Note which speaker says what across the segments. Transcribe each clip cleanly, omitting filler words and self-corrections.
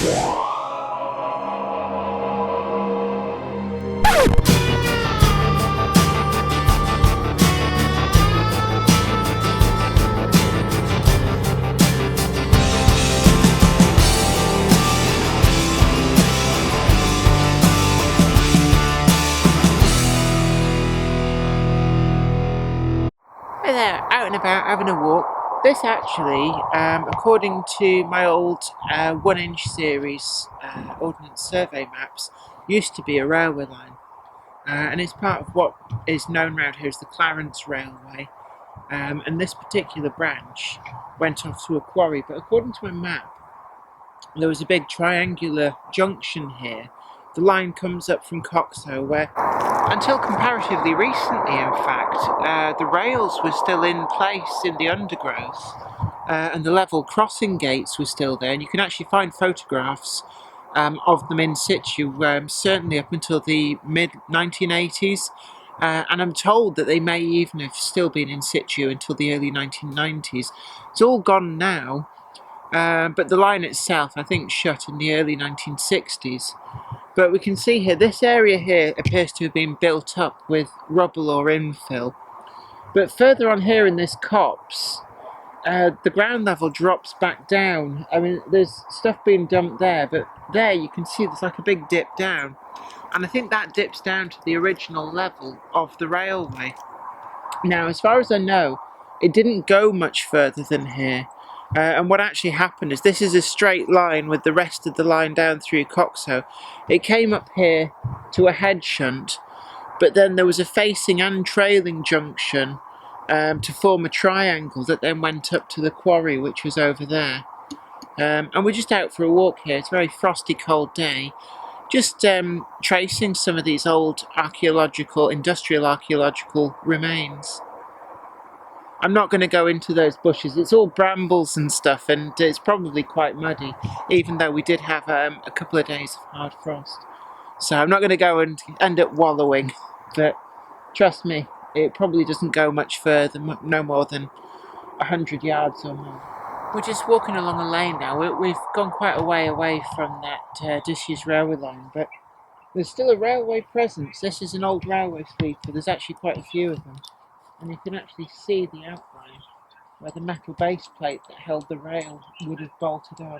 Speaker 1: Hey there, out and about having a walk. This actually, according to my old 1-inch series Ordnance Survey maps, used to be a railway line. And it's part of what is known around here as the Clarence Railway. And this particular branch went off to a quarry, but according to my map, there was a big triangular junction here. The line comes up from Coxhoe, where until comparatively recently, in fact, the rails were still in place in the undergrowth, and the level crossing gates were still there, and you can actually find photographs of them in situ, certainly up until the mid-1980s, and I'm told that they may even have still been in situ until the early 1990s. It's all gone now, but the line itself, I think, shut in the early 1960s. But we can see here, this area here appears to have been built up with rubble or infill. But further on here in this copse, the ground level drops back down. I mean, there's stuff being dumped there, but there you can see there's like a big dip down. And I think that dips down to the original level of the railway. Now, as far as I know, it didn't go much further than here. And what actually happened is, this is a straight line with the rest of the line down through Coxhoe. It came up here to a head shunt, but then there was a facing and trailing junction to form a triangle that then went up to the quarry, which was over there. And we're just out for a walk here. It's a very frosty, cold day. Just tracing some of these old industrial archaeological remains. I'm not going to go into those bushes. It's all brambles and stuff, and it's probably quite muddy, even though we did have a couple of days of hard frost. So I'm not going to go and end up wallowing, but trust me, it probably doesn't go much further, no more than 100 yards or more. We're just walking along a lane now. We've gone quite a way away from that disused railway line, but there's still a railway presence. This is an old railway sleeper. There's actually quite a few of them. And you can actually see the outline where the metal base plate that held the rail would have bolted on.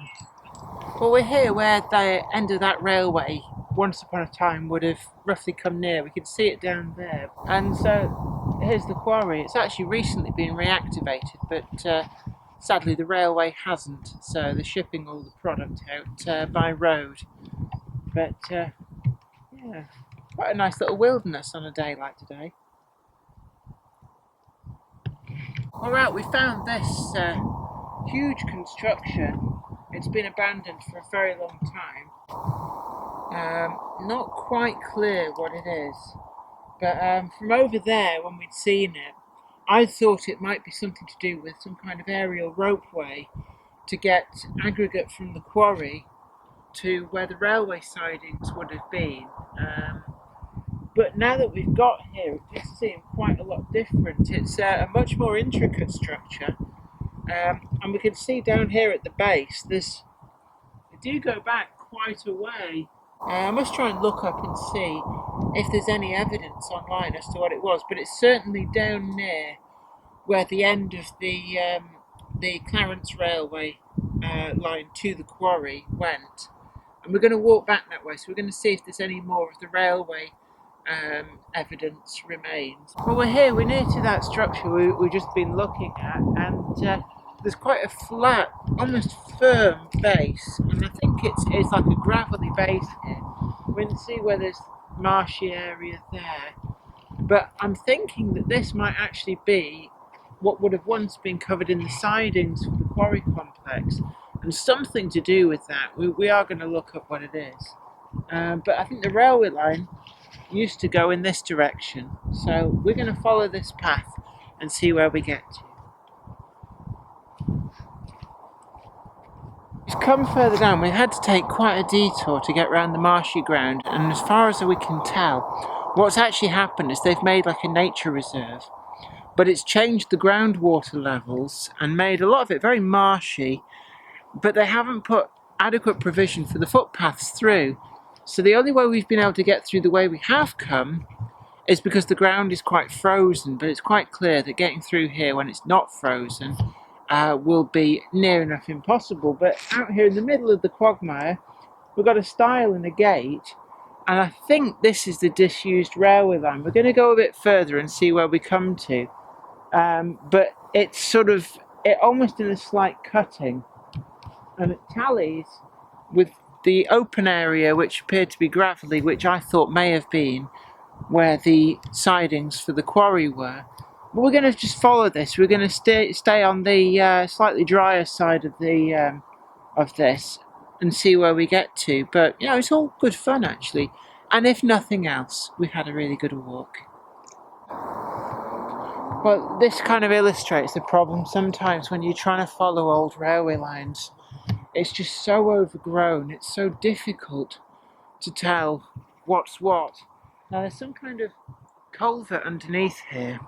Speaker 1: Well, we're here where the end of that railway once upon a time would have roughly come near. We can see it down there. And so here's the quarry. It's actually recently been reactivated, but sadly the railway hasn't. So they're shipping all the product out by road. But yeah, quite a nice little wilderness on a day like today. Alright, we found this huge construction. It's been abandoned for a very long time. Not quite clear what it is, but from over there, when we'd seen it, I thought it might be something to do with some kind of aerial ropeway to get aggregate from the quarry to where the railway sidings would have been. But now that we've got here, it does seem quite a lot different. It's a much more intricate structure, and we can see down here at the base, they do go back quite a way. I must try and look up and see if there's any evidence online as to what it was, but it's certainly down near where the end of the Clarence Railway line to the quarry went. And we're going to walk back that way, so we're going to see if there's any more of the railway evidence remains. Well, we're near to that structure we've just been looking at, and there's quite a flat, almost firm base, and I think it's like a gravelly base here. We can see where there's marshy area there, but I'm thinking that this might actually be what would have once been covered in the sidings for the quarry complex, and something to do with that. We are going to look up what it is, but I think the railway line used to go in this direction, so we're going to follow this path and see where we get to. We've come further down. We had to take quite a detour to get around the marshy ground, and as far as we can tell, what's actually happened is they've made like a nature reserve, but it's changed the groundwater levels and made a lot of it very marshy, but they haven't put adequate provision for the footpaths through. So the only way we've been able to get through the way we have come is because the ground is quite frozen, but it's quite clear that getting through here when it's not frozen will be near enough impossible. But out here in the middle of the quagmire, we've got a stile and a gate, and I think this is the disused railway line. We're going to go a bit further and see where we come to, but it's sort of, it almost in a slight cutting, and it tallies with the open area which appeared to be gravelly, which I thought may have been where the sidings for the quarry were. But we're going to just follow this. We're going to stay on the slightly drier side of the of this and see where we get to. But you know, it's all good fun actually. And if nothing else, we've had a really good walk. Well, this kind of illustrates the problem sometimes when you're trying to follow old railway lines. It's just so overgrown. It's so difficult to tell what's what. Now there's some kind of culvert underneath here,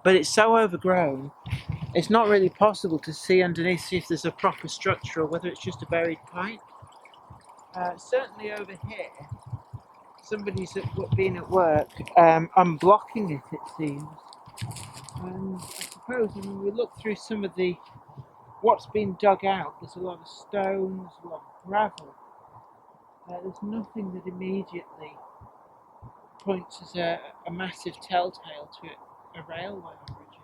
Speaker 1: but it's so overgrown it's not really possible to see underneath, see if there's a proper structure or whether it's just a buried pipe. Certainly over here somebody's been at work unblocking it seems, and I suppose when we look through some of the what's been dug out, there's a lot of stones, a lot of gravel. There's nothing that immediately points as a massive telltale to a railway origin.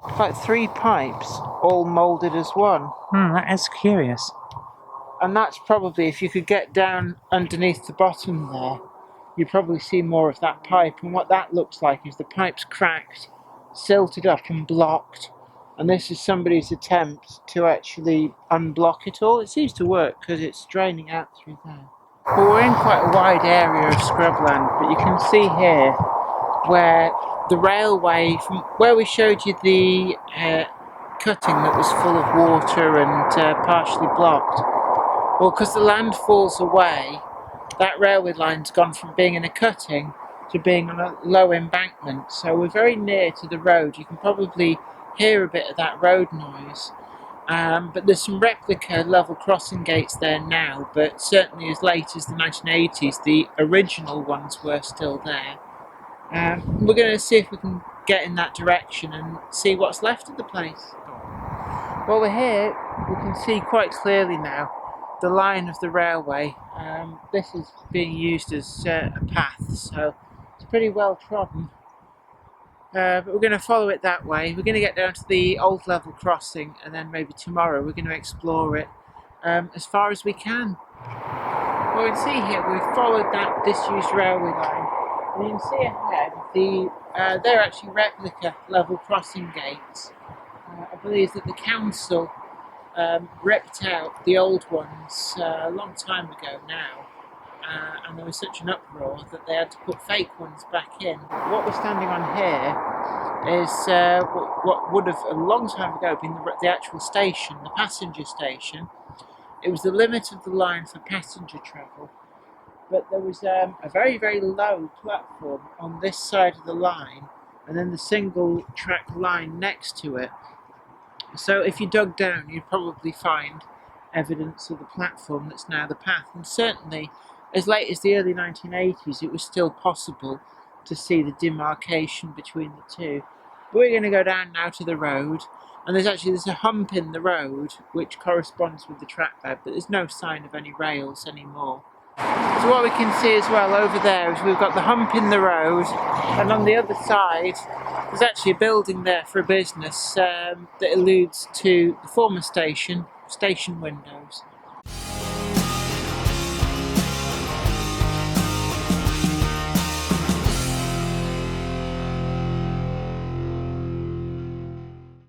Speaker 1: It's like 3 pipes, all moulded as one.
Speaker 2: That is curious.
Speaker 1: And that's probably, if you could get down underneath the bottom there, you'd probably see more of that pipe. And what that looks like is the pipe's cracked, silted up and blocked. And this is somebody's attempt to actually unblock it all. It seems to work because it's draining out through there. Well, we're in quite a wide area of scrubland, but you can see here where the railway, from where we showed you the cutting that was full of water and partially blocked. Well, because the land falls away, that railway line's gone from being in a cutting to being on a low embankment. So we're very near to the road. You can probably hear a bit of that road noise. But there's some replica level crossing gates there now, but certainly as late as the 1980s, the original ones were still there. We're going to see if we can get in that direction and see what's left of the place. Well, we're here, we can see quite clearly now the line of the railway. This is being used as a path, so it's pretty well trodden. But we're going to follow it that way. We're going to get down to the old level crossing, and then maybe tomorrow we're going to explore it as far as we can. Well, you can see here we've followed that disused railway line, and you can see ahead they're actually replica level crossing gates. I believe that the council ripped out the old ones a long time ago now, and there was such an uproar that they had to put fake ones back in. What we're standing on here is what would have a long time ago been the actual station, the passenger station. It was the limit of the line for passenger travel, but there was a very, very low platform on this side of the line, and then the single track line next to it. So if you dug down, you'd probably find evidence of the platform that's now the path. And certainly, as late as the early 1980s, it was still possible to see the demarcation between the two. But we're going to go down now to the road, and there's a hump in the road which corresponds with the track bed, but there's no sign of any rails anymore. So what we can see as well over there is we've got the hump in the road, and on the other side there's actually a building there for a business that alludes to the former station windows.